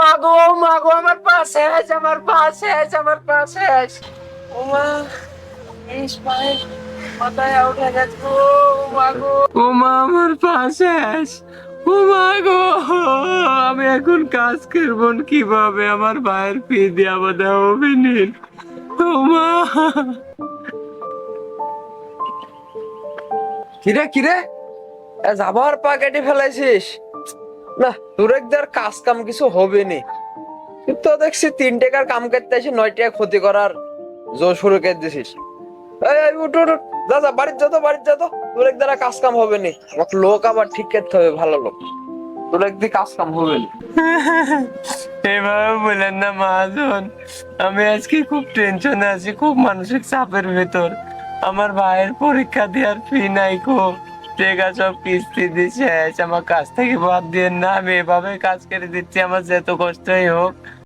মাগো মাগো, আমার পা শেষ, আমার পা শেষ, আমার পা শেষ। ও মা, এই পায়ের মাথায় উঠে গেছে গো, মাগো। ও মা, আমার পা শেষ। ও মা গো, আমি এখন কাজ করব কিভাবে? আমার ভাইয়ের ফি দিয়া বোধহয় হবে নীল। ও মা। কিরে কিরে, যাবার পা কেটে ফেলাইছিস? না, তোর একদার কাজ কাম কিছু হবে নি। তুই তো দেখছি 3 টাকার কাম করতে এসে 9 টাকা ক্ষতি করার জোর শুরু করে দিছিস। এই এই, উঠ উঠ উঠ। যা যা, বাড়ির যা তো, বাড়ির যা তো। তোর এক দ্বারা কাজ কাম হবে নি। আমাকে লোক আবার ঠিক করতে হবে, ভালো লোক। তোর একদিন কাজ কাম হবে নি। এভাবে বলেন না মহাজন, আমি আজকে খুব টেনশনে আছি, খুব মানসিক চাপের ভেতর। আমার ভাইয়ের পরীক্ষা দেওয়ার ফি নাই, খুব টাকা সব কিস্তি দিছে। আমার কাজ থেকে বাদ দিয়ে না, আমি এভাবে কাজ করে দিচ্ছি, আমার যত কষ্টই হোক।